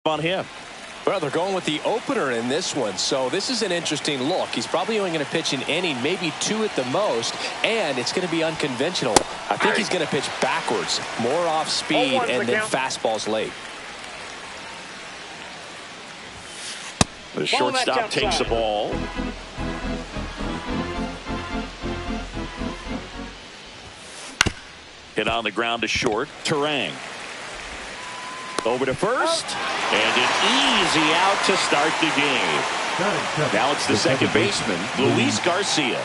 on him. Well, they're going with the opener in this one, so this is an interesting look. He's probably only going to pitch an inning, maybe two at the most, and it's going to be unconventional. I think he's going to pitch backwards, more off speed, and then fastballs late. The shortstop takes the ball. Hit on the ground to short. Terang. Over to first. And an easy out to start the game. Now it's the second baseman, Luis Garcia.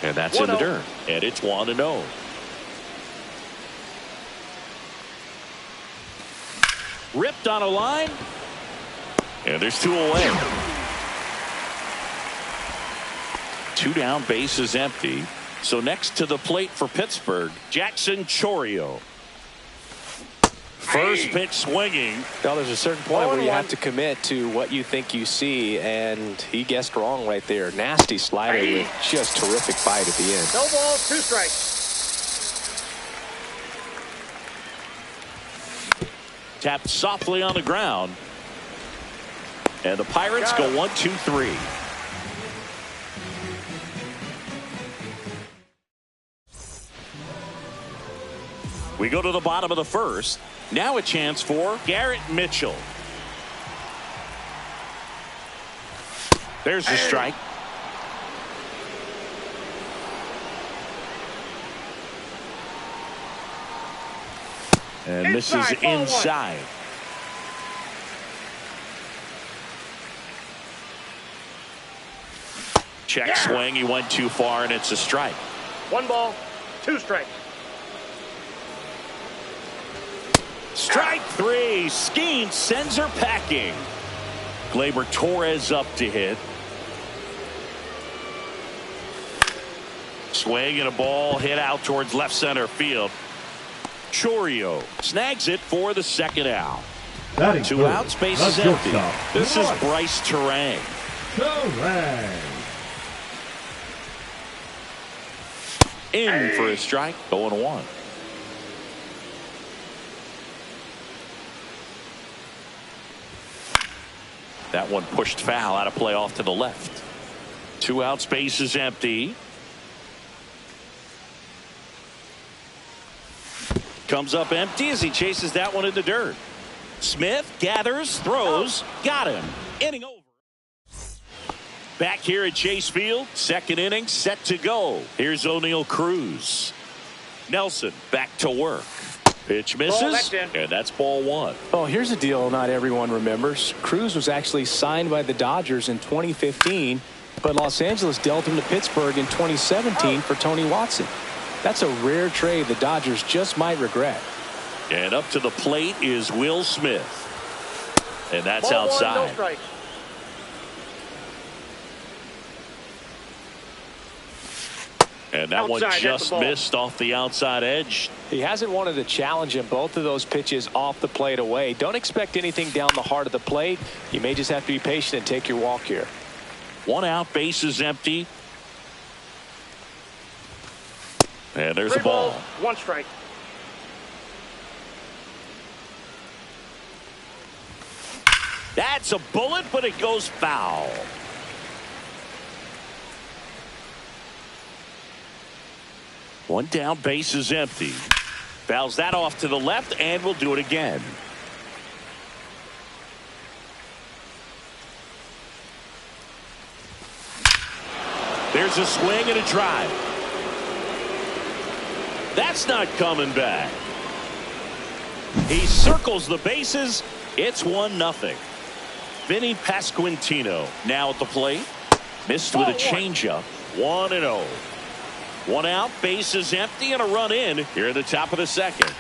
And that's in the dirt. And it's 1-0. Ripped on a line. And there's two away. Two down, bases empty. So next to the plate for Pittsburgh, Jackson Chourio. First pitch swinging. Well, there's a certain point where you have to commit to what you think you see, and he guessed wrong right there. Nasty slider with just terrific bite at the end. No balls, 2 strikes. Tapped softly on the ground. And the Pirates go 1-2-3. We go to the bottom of the first. Now a chance for Garrett Mitchell. There's the strike. And this is inside. Check swing. He went too far, and it's a strike. 1 ball, 2 strikes. Strike 3. Skeen sends her packing. Gleyber Torres up to hit. Swing and a ball hit out towards left center field. Chourio snags it for the second out. 2 outs, bases empty. This is Bryce Terang. In for a strike, 0-1. That one pushed foul, out of play off to the left. 2 outs, bases empty. Comes up empty as he chases that one in the dirt. Smith gathers, throws, got him. Inning over. Back here at Chase Field, second inning set to go. Here's O'Neal Cruz. Nelson back to work. Pitch misses, and that's ball 1. Oh, here's a deal not everyone remembers. Cruz was actually signed by the Dodgers in 2015, but Los Angeles dealt him to Pittsburgh in 2017 for Tony Watson. That's a rare trade the Dodgers just might regret. And up to the plate is Will Smith. And that's outside. No and that one just missed off the outside edge. He hasn't wanted to challenge him. Both of those pitches off the plate away. Don't expect anything down the heart of the plate. You may just have to be patient and take your walk here. 1 out, bases empty. And there's the ball. 1 strike. That's a bullet, but it goes foul. One down, bases empty. Fouls that off to the left, and we'll do it again. There's a swing and a drive. That's not coming back. He circles the bases. It's 1-0. Vinny Pasquantino now at the plate. Missed with a changeup. 1-0. 1 out, bases empty, and a run in here at the top of the second.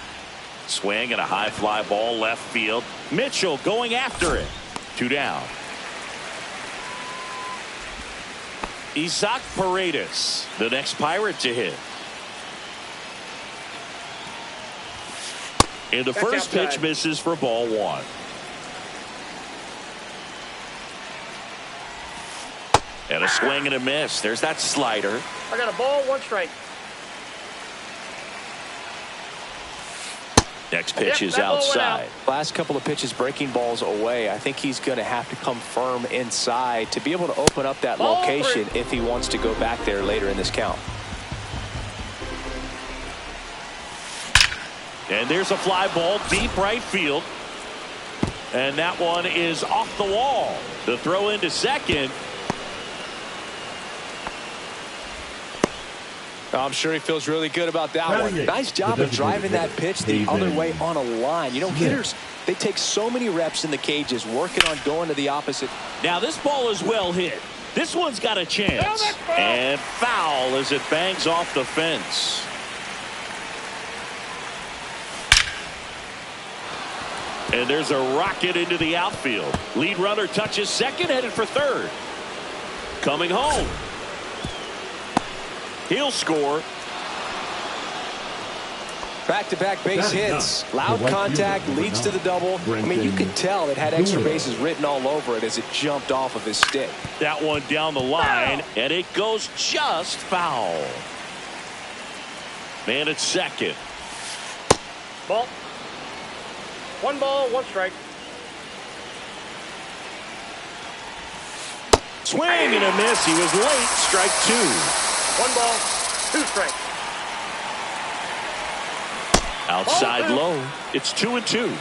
Swing and a high fly ball left field. Mitchell going after it. 2 down. Isaac Paredes, the next Pirate to hit. And the first pitch misses for ball 1. And a swing and a miss. There's that slider. I got a ball, 1 strike. Next pitch is that ball went out. outside. Last couple of pitches breaking balls away. I think he's going to have to come firm inside to be able to open up that Ball location three. if he wants to go back there later in this count. And there's a fly ball deep right field. And that one is off the wall. The throw into second. I'm sure he feels really good about that one. Nice job of driving that pitch the other way on a line. You know, hitters, they take so many reps in the cages working on going to the opposite. Now this ball is well hit. This one's got a chance. And foul as it bangs off the fence. And there's a rocket into the outfield. Lead runner touches second, headed for third. Coming home. He'll score. Back-to-back base hits. Loud contact leads to the double. I mean, you could tell it had extra bases written all over it as it jumped off of his stick. That one down the line, and it goes just foul. Man at second. Ball. 1 ball, 1 strike. Swing and a miss. He was late. Strike 2. 1 ball, 2 strikes. Outside low. It's 2-2.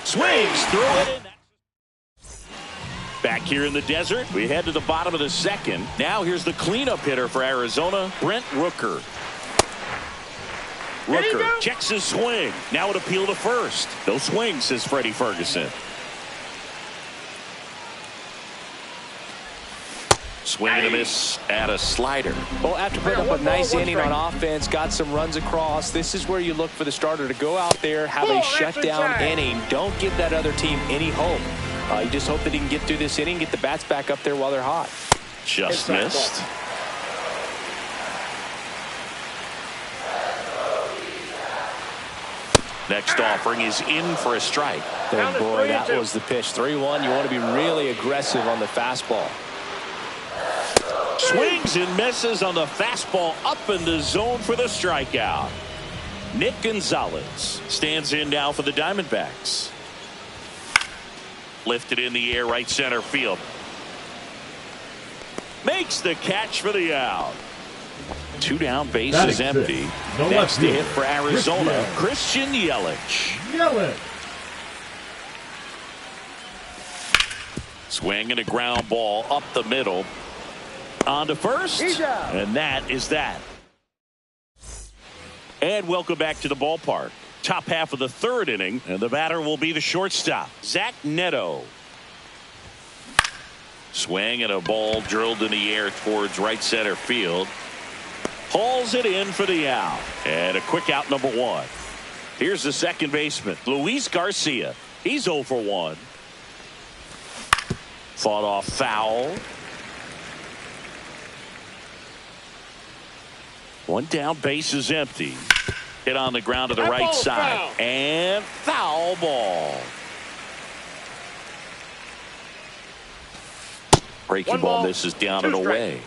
Swings through it in. Back here in the desert, we head to the bottom of the second. Now here's the cleanup hitter for Arizona, Brent Rooker. Rooker checks his swing. Now it appeal to first. No swing, says Freddie Ferguson. Swing and a miss at a slider. Well, after putting up a nice inning on offense, got some runs across, this is where you look for the starter to go out there, have a shutdown inning. Don't give that other team any hope. You just hope that he can get through this inning, get the bats back up there while they're hot. Just missed. Next offering is in for a strike. And boy, that was the pitch. 3-1. You want to be really aggressive on the fastball. Swings and misses on the fastball up in the zone for the strikeout. Nick Gonzalez stands in now for the Diamondbacks. Lifted in the air, right center field. Makes the catch for the out. 2 down, bases empty. Next to hit for Arizona, Christian Yelich. Swing and a ground ball up the middle. On to first, and that is that. And welcome back to the ballpark. Top half of the third inning, and the batter will be the shortstop, Zach Neto. Swing and a ball drilled in the air towards right center field. Hauls it in for the out, and a quick out number 1. Here's the second baseman, Luis Garcia. He's 0 for 1. Fought off foul. 1 down, base is empty. Hit on the ground to the right side. Foul. And foul ball. Breaking ball misses down and away.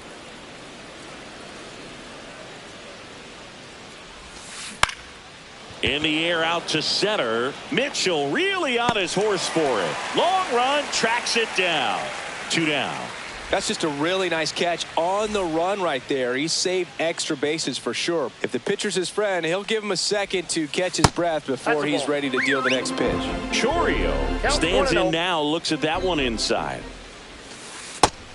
In the air out to center. Mitchell really on his horse for it. Long run, tracks it down. 2 down. That's just a really nice catch on the run right there. He saved extra bases for sure. If the pitcher's his friend, he'll give him a second to catch his breath before he's ready to deal the next pitch. Chourio stands in now, looks at that one inside.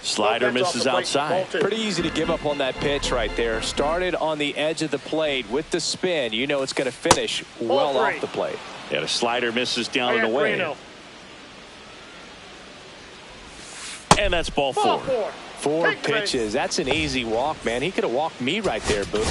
Slider misses outside. Pretty easy to give up on that pitch right there. Started on the edge of the plate with the spin. You know it's going to finish well off the plate. And a slider misses down and away. And that's ball 4. 4 pitches. That's an easy walk, man. He could have walked me right there, Boo.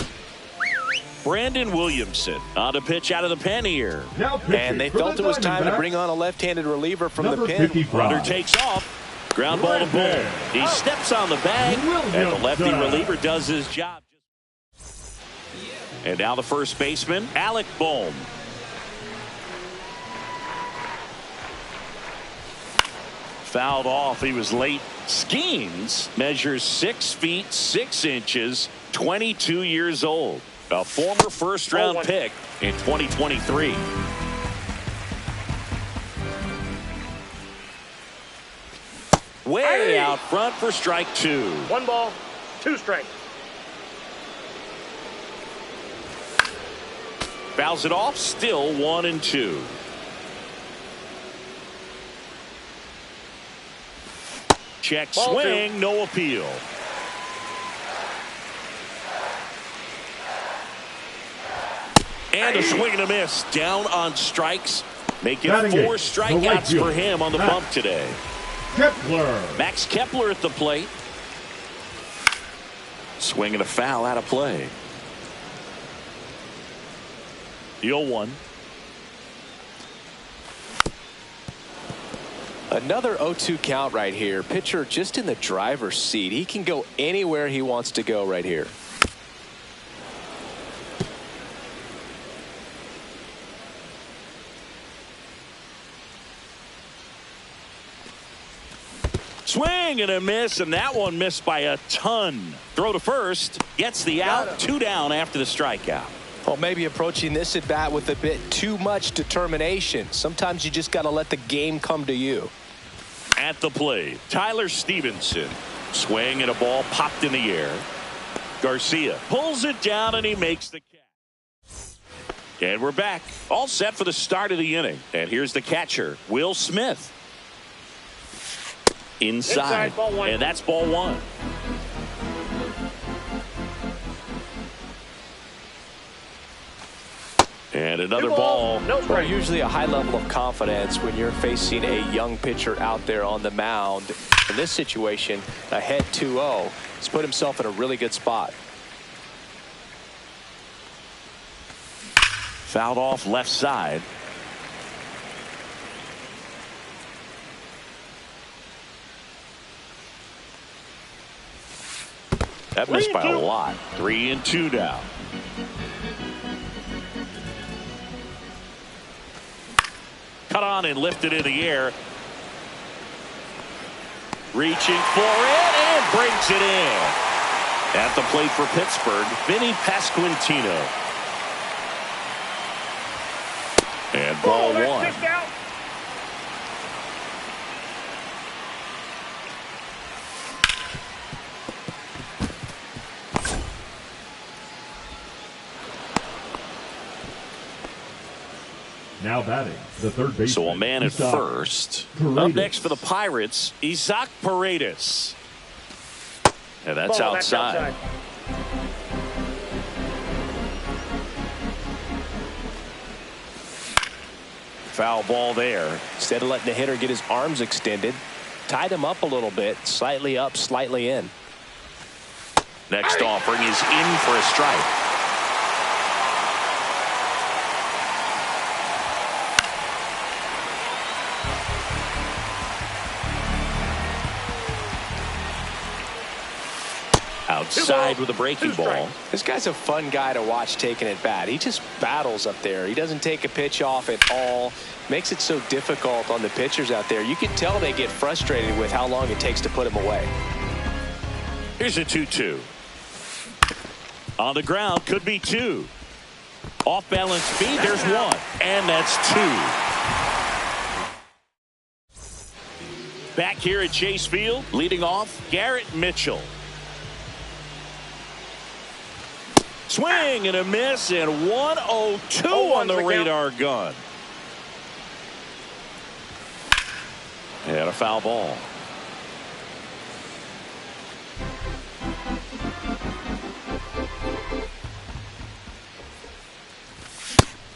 Brandon Williamson on a pitch out of the pen here. And they felt it was time to bring on a left-handed reliever from the pen. Runner takes off. Ground ball to Bohm. He steps on the bag, and the lefty reliever does his job. And now the first baseman, Alec Bohm. Fouled off. He was late. Skeens measures 6 feet 6 inches. 22 years old. A former first-round pick in 2023. Way out front for strike 2. 1 ball, 2 strikes. Fouls it off, still 1-2. Check swing, no appeal. And a swing and a miss. Down on strikes. Making 4 strikeouts for him on the bump today. Kepler. Max Kepler at the plate. Swing and a foul out of play. The 0-1. Another 0-2 count right here. Pitcher just in the driver's seat. He can go anywhere he wants to go right here. Swing and a miss, and that one missed by a ton. Throw to first, gets the out, 2 down after the strikeout. Well, maybe approaching this at bat with a bit too much determination. Sometimes you just got to let the game come to you. At the plate, Tyler Stevenson. Swing and a ball popped in the air. Garcia pulls it down and he makes the catch. And we're back, all set for the start of the inning. And here's the catcher, Will Smith. Inside, ball 1. And that's ball 1. And another ball. No well, usually a high level of confidence when you're facing a young pitcher out there on the mound. In this situation, ahead 2-0, he's put himself in a really good spot. Fouled off left side. That missed by a lot. 3-2 now. Cut on and lifted in the air. Reaching for it and brings it in. At the plate for Pittsburgh, Vinny Pasquantino. And ball 1. Now batting, the third baseman. So a man at first. Up next for the Pirates, Isaac Paredes. And that's outside. Foul ball there. Instead of letting the hitter get his arms extended, tied him up a little bit, slightly up, slightly in. Next offering is in for a strike. Outside with a breaking ball. This guy's a fun guy to watch taking at bat. He just battles up there. He doesn't take a pitch off at all. Makes it so difficult on the pitchers out there. You can tell they get frustrated with how long it takes to put him away. Here's a 2-2. On the ground, could be 2. Off balance speed, there's 1. And that's 2. Back here at Chase Field, leading off, Garrett Mitchell. Swing and a miss, and 1-0-2 on the radar gun. And a foul ball.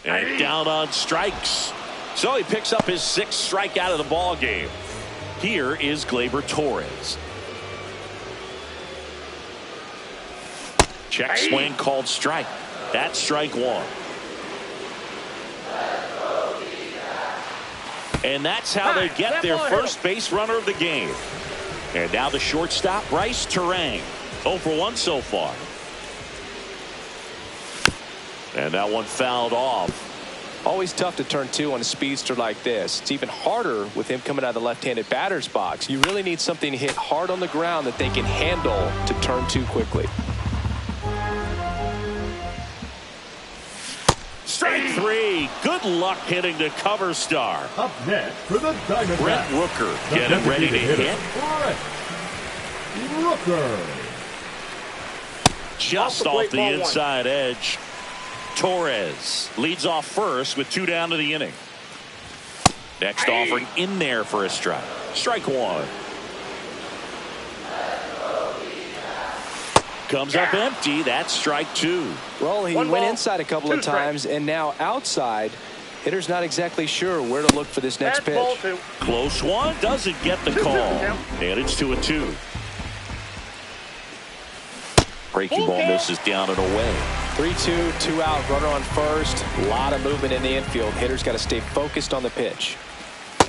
And down on strikes. So he picks up his 6th strikeout of the ball game. Here is Gleyber Torres. Check swing called strike. That's strike 1. And that's how they get their first base runner of the game. And now the shortstop, Bryce Terang. 0 for 1 so far. And that one fouled off. Always tough to turn 2 on a speedster like this. It's even harder with him coming out of the left-handed batter's box. You really need something to hit hard on the ground that they can handle to turn 2 quickly. Strike three. Good luck hitting the cover star. Up next for the Diamondbacks, Brent Rooker the getting ready to hit. Brent Rooker. Just off the inside edge. Torres leads off first with 2 down to the inning. Next offering in there for a strike. Strike one. Comes up empty. That's strike two. Well, he went inside a couple of times, and now outside. Hitter's not exactly sure where to look for this next pitch. Close one. Doesn't get the call. And it's 2-2. Breaking ball misses down and away. 3-2, 2 out, runner on first. A lot of movement in the infield. Hitter's got to stay focused on the pitch.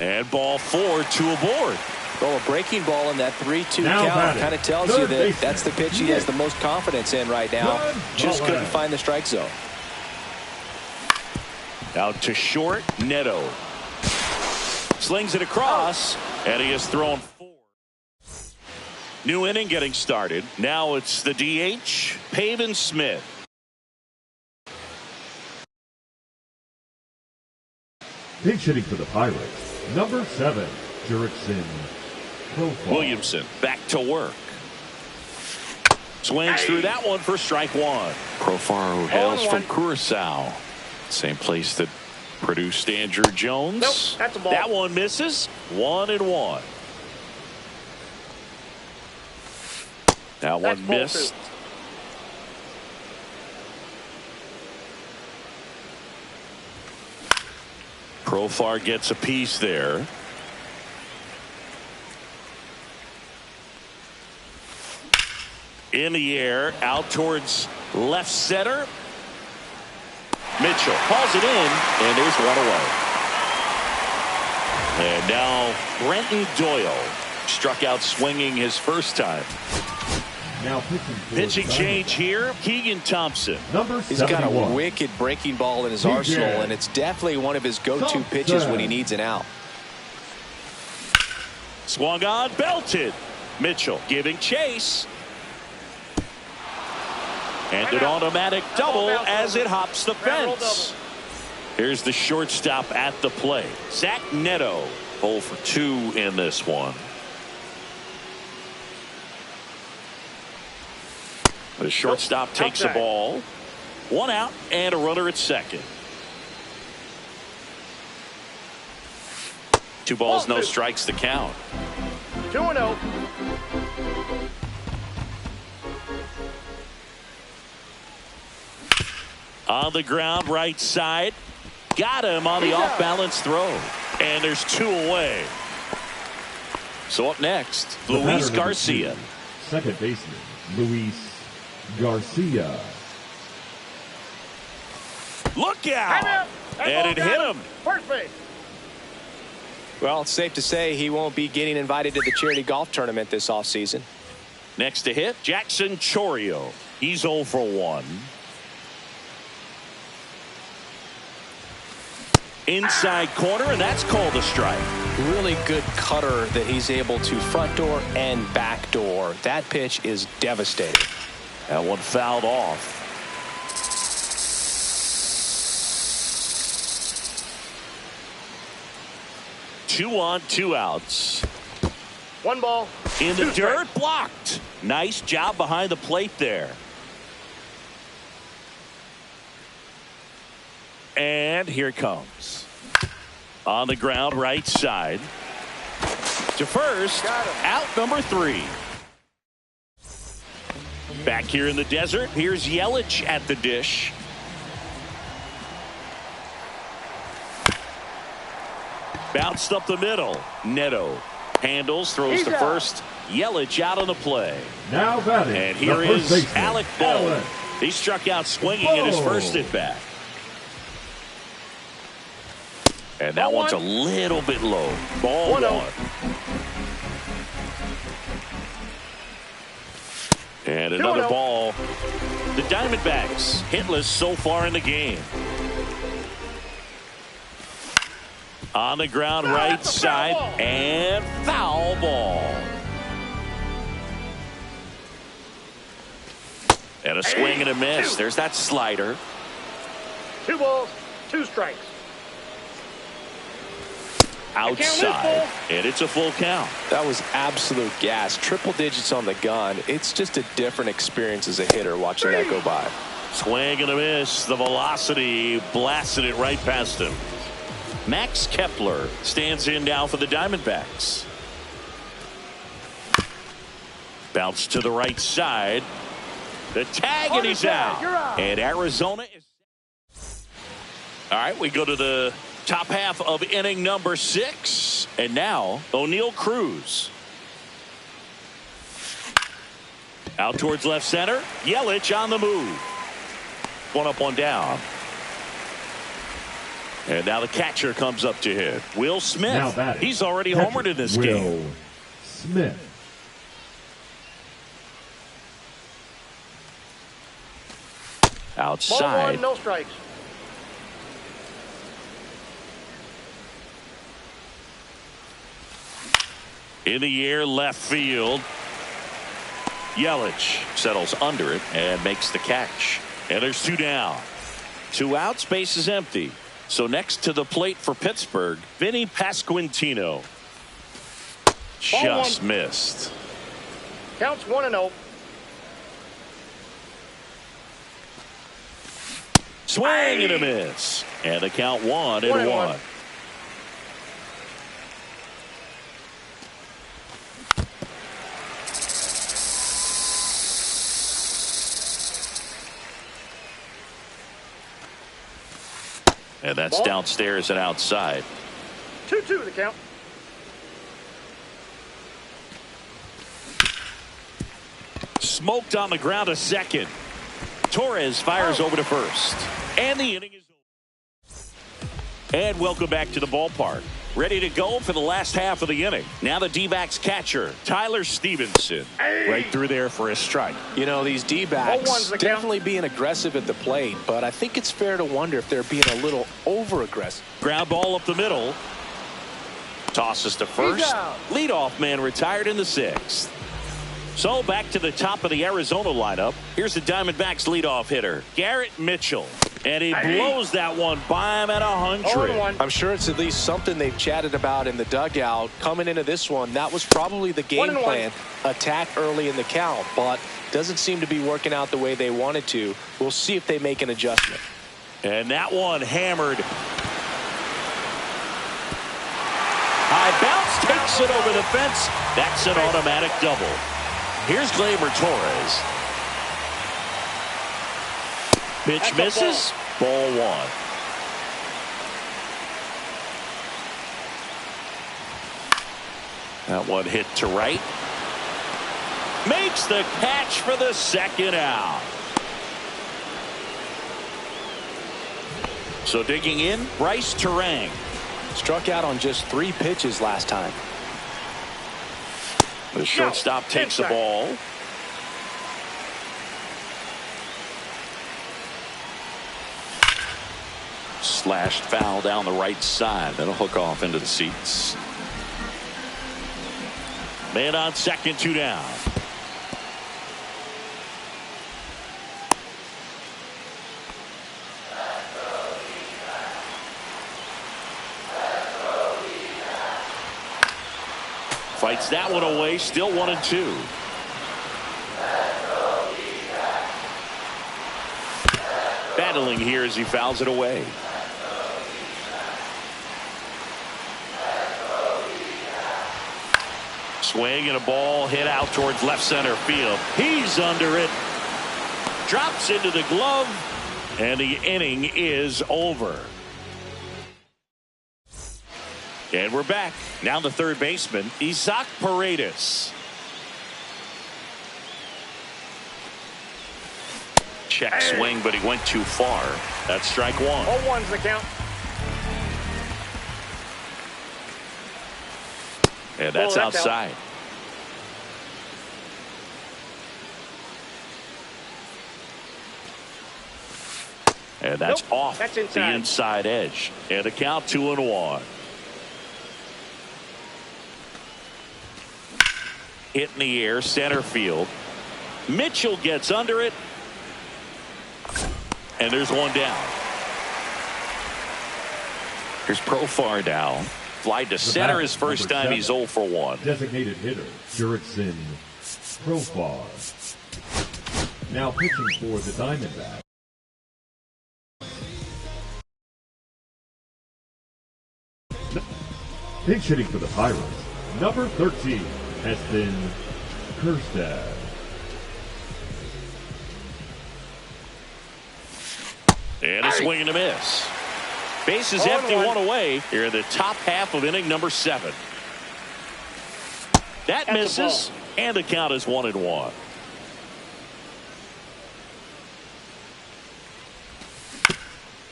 And ball 4, 2 aboard. Well, a breaking ball in that 3-2 count kind of tells you that that's the pitch he has the most confidence in right now. Just couldn't find the strike zone. Out to short, Neto. Slings it across, and he has thrown 4. New inning getting started. Now it's the DH, Pavin Smith. Pinch hitting for the Pirates, number 7, Jurickson Profar. Williamson back to work. Swings through that one for strike one. Profar, who hails from Curacao. Same place that produced Andrew Jones. Nope, that's a ball. That one misses. 1-1. That one missed. Profar gets a piece there. In the air, out towards left center. Mitchell calls it in, and there's one away. And now Brenton Doyle struck out swinging his first time. Now pitching change here, Keegan Thompson. Number 71. He's got a wicked breaking ball in his arsenal, and it's definitely one of his go-to pitches when he needs an out. Swung on, belted. Mitchell giving chase. And an automatic double as it hops the fence. Here's the shortstop at the plate. Zach Neto, 0 for 2 in this one. The shortstop takes the ball. 1 out and a runner at second. 2 balls, no strikes to count. 2-0. On the ground, right side. Got him on the off-balance throw. And there's 2 away. So up next, Luis Garcia. Second baseman, Luis Garcia. Look out! And it hit him. First base. Well, it's safe to say he won't be getting invited to the charity golf tournament this offseason. Next to hit, Jackson Chorio. He's 0 for 1. Inside corner, and that's called a strike. Really good cutter that he's able to front door and back door. That pitch is devastating. That one fouled off. Two on, 2 outs. 1 ball. In the dirt, blocked. Nice job behind the plate there. And here it comes. On the ground, right side. To first, out number 3. Back here in the desert, here's Yelich at the dish. Bounced up the middle. Neto handles, throws to first. Yelich out on the play. Now batting. And here is Alec Bohm. He struck out swinging in his first at bat. And that one's a little bit low. Ball 1. And another ball. The Diamondbacks hitless so far in the game. On the ground, right side, and foul ball. And a swing and a miss. There's that slider. 2 balls, 2 strikes. Outside, and it's a full count. That was absolute gas. Triple digits on the gun. It's just a different experience as a hitter watching that go by. Swing and a miss. The velocity blasted it right past him. Max Kepler stands in now for the Diamondbacks. Bounce to the right side. The tag, and he's out. And Arizona is. All right, we go to the top half of inning number 6. And now O'Neal Cruz. Out towards left center. Yelich on the move. 1 up, 1 down. And now the catcher comes up to hit. Will Smith. He's already homered in this game. Will Smith. Outside. Ball 1, no strikes. In the air, left field. Yelich settles under it and makes the catch. And there's 2 down. 2 outs, base is empty. So next to the plate for Pittsburgh, Vinny Pasquantino. Just missed. Counts 1-0. Swing and a miss. And the count 1-1. And that's downstairs and outside. 2-2 the count. Smoked on the ground to second. Torres fires over to first. And the inning is over. And welcome back to the ballpark. Ready to go for the last half of the inning. Now the D-backs catcher, Tyler Stevenson. Right through there for a strike. You know, these D-backs definitely being aggressive at the plate, but I think it's fair to wonder if they're being a little over-aggressive. Ground ball up the middle. Tosses to first. Leadoff man retired in the 6th. So back to the top of the Arizona lineup. Here's the Diamondbacks leadoff hitter, Garrett Mitchell. And he blows that one by him at 100. I'm sure it's at least something they've chatted about in the dugout. Coming into this one, that was probably the game plan. Attack early in the count, but doesn't seem to be working out the way they wanted to. We'll see if they make an adjustment. And that one hammered. High bounce takes it over the fence. That's an automatic double. Here's Gleyber Torres. Pitch misses. Ball 1. That one hit to right. Makes the catch for the 2nd out. So digging in, Bryce Terang. Struck out on just 3 pitches last time. The shortstop takes the ball. Slashed foul down the right side. That'll hook off into the seats. Man on second, 2 down. Fights that one away, still 1-2. Battling here as he fouls it away. Swing and a ball hit out towards left center field. He's under it. Drops into the glove. And the inning is over. And we're back. Now the third baseman, Isaac Paredes. Check swing, but he went too far. That's strike 1. 0-1's the count. And that's outside. And that's off the inside edge. And the count 2-1. Hit in the air, center field. Mitchell gets under it. And there's 1 down. Here's Profar now. Fly to center his first time. He's 0 for 1. Designated hitter, Jurickson Profar. Now pitching for the Diamondbacks. Pinch hitting for the Pirates, number 13, Heston Kjerstad. And a swing and a miss. Bases empty, one away here in the top half of inning number 7. That misses, and the count is 1-1.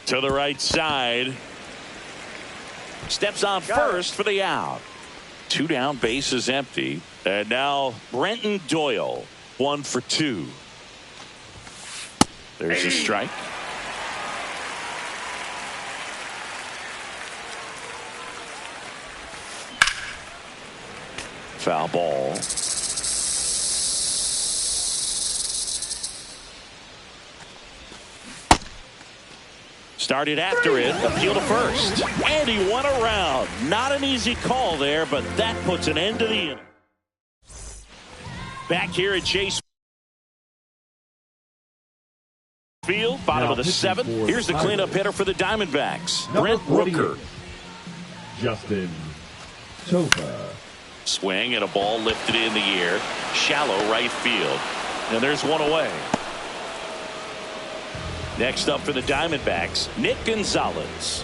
To the right side. Steps on first for the out. 2 down, bases empty. And now Brenton Doyle, 1 for 2. There's a strike. Foul ball. Started after it, appeal to first. And he went around. Not an easy call there, but that puts an end to the inning. Back here at Chase Field, bottom of the 7th. Here's the cleanup hitter for the Diamondbacks, Brent Rooker. Justin Topa. Swing and a ball lifted in the air. Shallow right field. And there's one away. Next up for the Diamondbacks, Nick Gonzalez.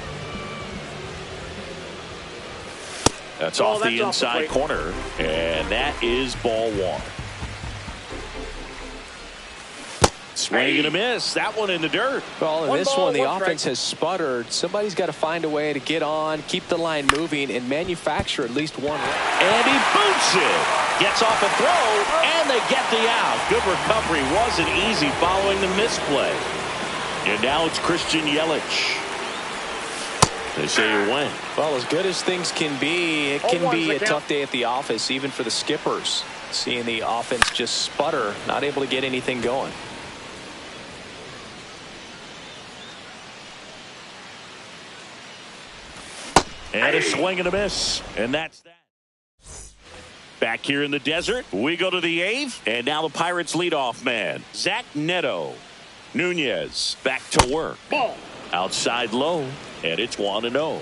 That's off the inside corner. And that is ball 1. Swing and a miss. That one in the dirt. Well, in this one, the offense has sputtered. Somebody's got to find a way to get on, keep the line moving, and manufacture at least one. And he boots it. Gets off a throw, and they get the out. Good recovery. Wasn't easy following the misplay. And now it's Christian Yelich. They say you win. Well, as good as things can be, it can be a tough day at the office, even for the skippers. Seeing the offense just sputter, not able to get anything going. And a swing and a miss. And that's that. Back here in the desert, we go to the 8th. And now the Pirates leadoff man, Zach Neto. Nunez back to work. Ball. Outside low. And it's 1-0.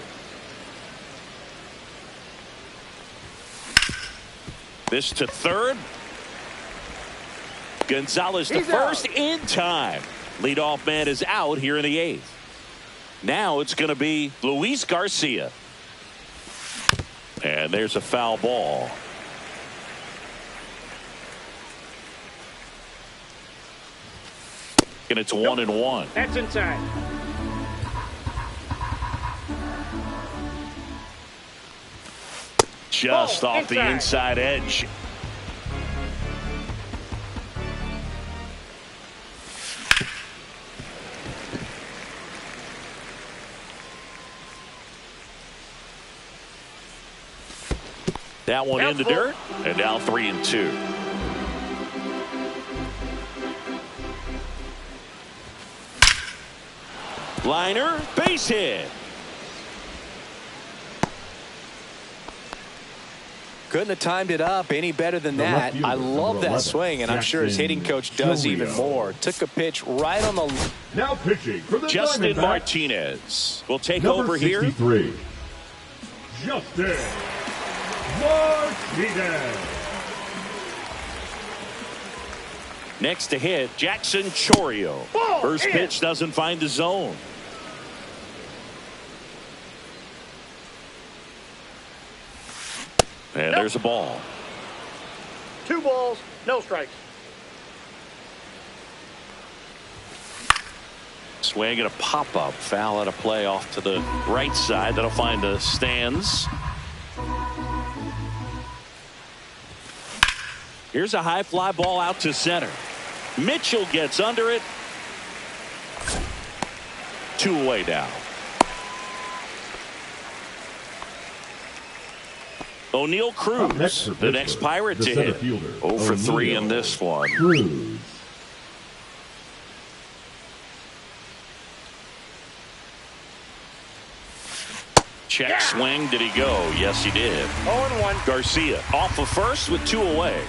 This to third. Gonzalez to first in time. Leadoff man is out here in the 8th. Now it's going to be Luis Garcia. And there's a foul ball. And it's 1-1. That's inside. Just off the inside edge. That one in the dirt, and now 3-2. Liner, base hit. Couldn't have timed it up any better than that. I love that swing, and I'm sure his hitting coach does even more. Took a pitch right on the. Now pitching for the Justin Diamondbacks, Martinez will take number over 63, here. Justin Martinez. Next to hit, Jackson Chourio. First pitch doesn't find the zone. And there's a ball. 2 balls, no strikes. Swing and a pop-up. Foul out of play off to the right side. That'll find the stands. Here's a high fly ball out to center. Mitchell gets under it. 2 away now. O'Neal Cruz, the next Pirate to hit. 0 for 3 in this one. Cruz. Check swing. Did he go? Yes, he did. 0-1. Garcia off of first with 2 away.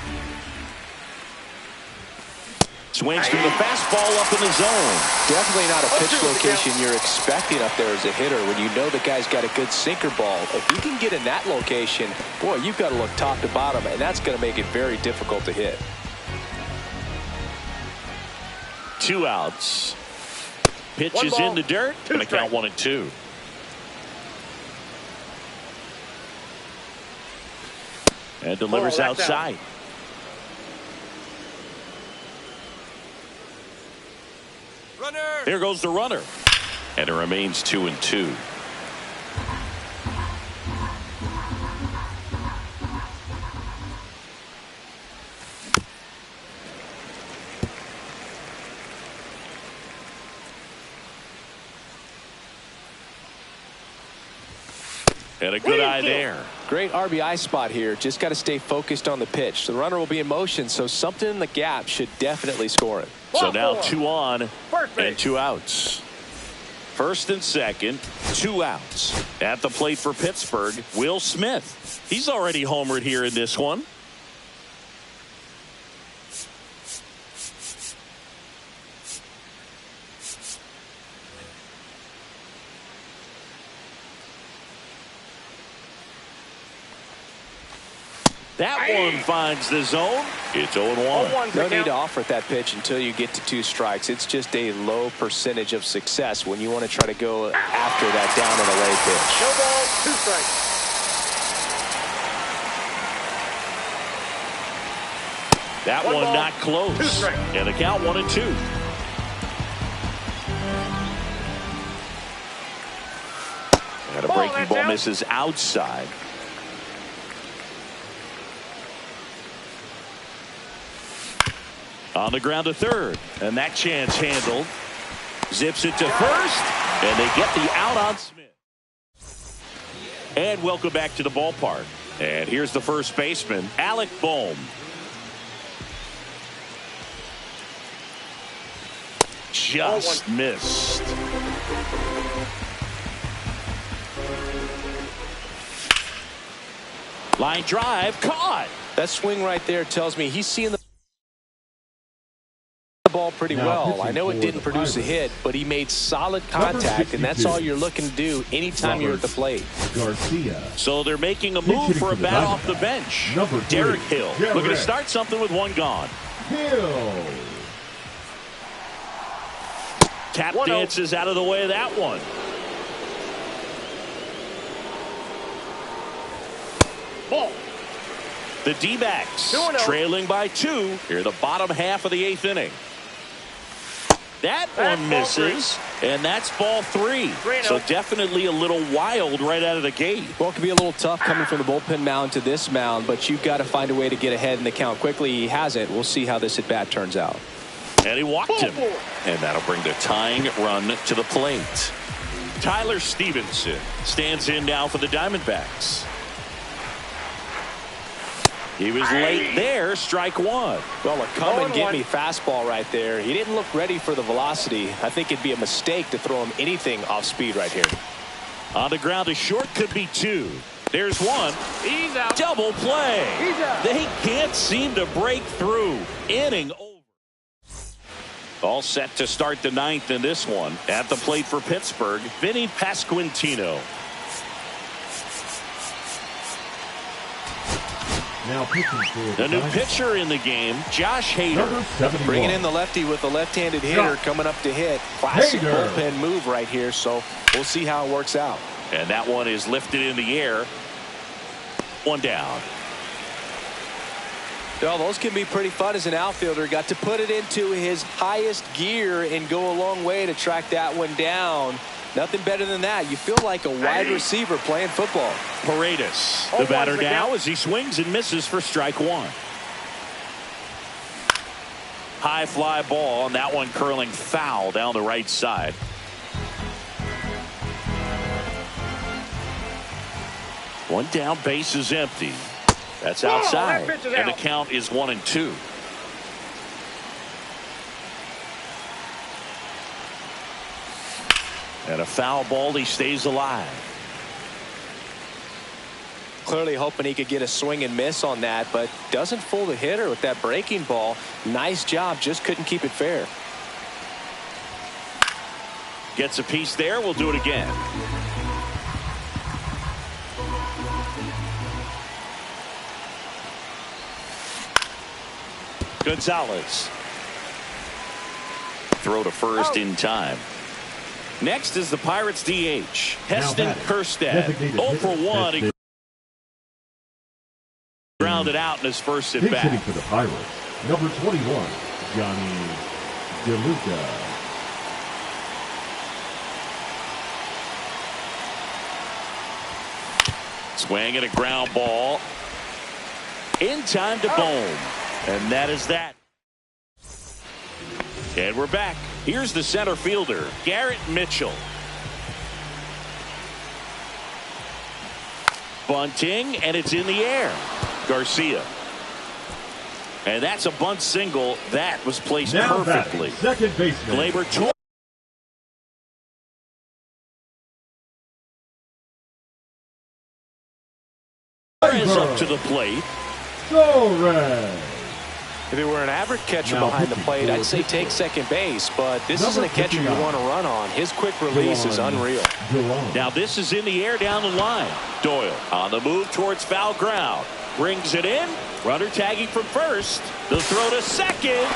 Swings to the fastball up in the zone. Definitely not a pitch location you're expecting up there as a hitter when you know the guy's got a good sinker ball. If you can get in that location, boy, you've got to look top to bottom, and that's going to make it very difficult to hit. 2 outs. Pitch is in the dirt. Going to count 1-2. And delivers outside. Runner. Here goes the runner. And it remains 2-2. And a good eye there. Great RBI spot here. Just got to stay focused on the pitch. The runner will be in motion, so something in the gap should definitely score it. So now 2 on and 2 outs. First and second, 2 outs. At the plate for Pittsburgh, Will Smith. He's already homered here in this one. That one finds the zone. It's 0-1. No need to offer that pitch until you get to 2 strikes. It's just a low percentage of success when you want to try to go after that down and away pitch. No ball, 2 strikes. That one not close. And the count 1-2. And a breaking ball misses outside. On the ground to third, and that chance handled. Zips it to first, and they get the out on Smith. And welcome back to the ballpark. And here's the first baseman, Alec Bohm. Just missed. Line drive, caught. That swing right there tells me he's seeing the ball pretty well. I know it didn't produce a hit, but he made solid contact, and that's all you're looking to do anytime you're at the plate. Garcia. So they're making a move for a bat off the bench. Derek Hill looking to start something with 1 gone. Hill. Tap dances out of the way of that one. Ball. The D-backs trailing by 2 here the bottom half of the 8th inning. That one misses, and that's ball 3. So definitely a little wild right out of the gate. Well, it can be a little tough coming from the bullpen mound to this mound, but you've got to find a way to get ahead in the count quickly. He hasn't. We'll see how this at bat turns out. And he walked him. And that'll bring the tying run to the plate. Tyler Stevenson stands in now for the Diamondbacks. He was late there, strike 1. Well, a come and get me fastball right there. He didn't look ready for the velocity. I think it'd be a mistake to throw him anything off speed right here. On the ground to short, could be 2. There's 1. He's out. Double play. He's out. They can't seem to break through. Inning over. All set to start the 9th in this one. At the plate for Pittsburgh, Vinny Pasquantino. Now pitching for The new pitcher in the game, Josh Hader. Bringing in the lefty with the left-handed hitter coming up to hit. Classic bullpen move right here, so we'll see how it works out. And that one is lifted in the air. 1 down. Well, those can be pretty fun as an outfielder. Got to put it into his highest gear and go a long way to track that one down. Nothing better than that. You feel like a wide receiver playing football. Paredes, the batter now as he swings and misses for strike 1. High fly ball, and that one curling foul down the right side. One down, base is empty. That's outside, and the count is 1-2. And a foul ball, he stays alive. clearly hoping he could get a swing and miss on that, but doesn't fool the hitter with that breaking ball. Nice job, just couldn't keep it fair. Gets a piece there. We'll do it again. Gonzalez. Throw to first in time. Next is the Pirates DH, Heston Kjerstad. 0 for 1. He grounded out in his first at bat. Hitting for the Pirates, number 21, Johnny DeLuca. Swing and a ground ball. In time to Bohm. And that is that. And we're back. Here's the center fielder, Garrett Mitchell. Bunting, and it's in the air. Garcia. And that's a bunt single. That was placed Now perfectly. Second baseman. Gleyber Torres. Up to the plate. Torres. If he were an average catcher Now behind the plate, I'd say take second base, but this isn't a catcher you want to run on. His quick release is unreal. Now this is in the air down the line. Doyle on the move towards foul ground. Brings it in. Runner tagging from first. The throw to second.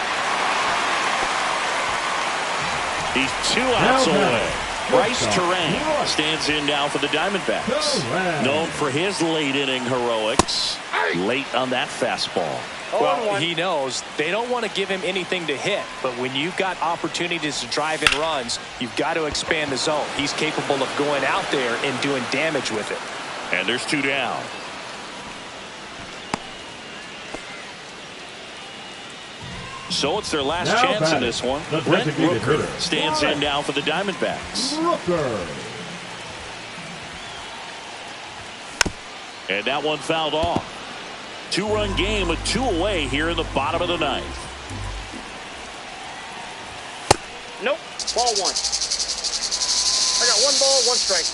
He's 2 outs away. Bryce Terang stands in now for the Diamondbacks. Known for his late inning heroics. Late on that fastball. Well, he knows they don't want to give him anything to hit, but when you've got opportunities to drive in runs, you've got to expand the zone. He's capable of going out there and doing damage with it. And there's 2 down. So it's their last chance in this one. Brent Rooker stands in now for the Diamondbacks. And that one fouled off. 2-run game with 2 away here in the bottom of the 9th. Nope. Ball 1. I got 1 ball, 1 strike.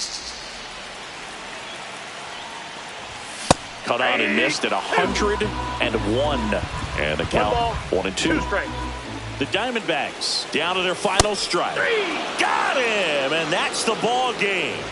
Cut on and missed at 101. And the count 1-2. 2 strike. The Diamondbacks down to their final strike. Got him, and that's the ball game.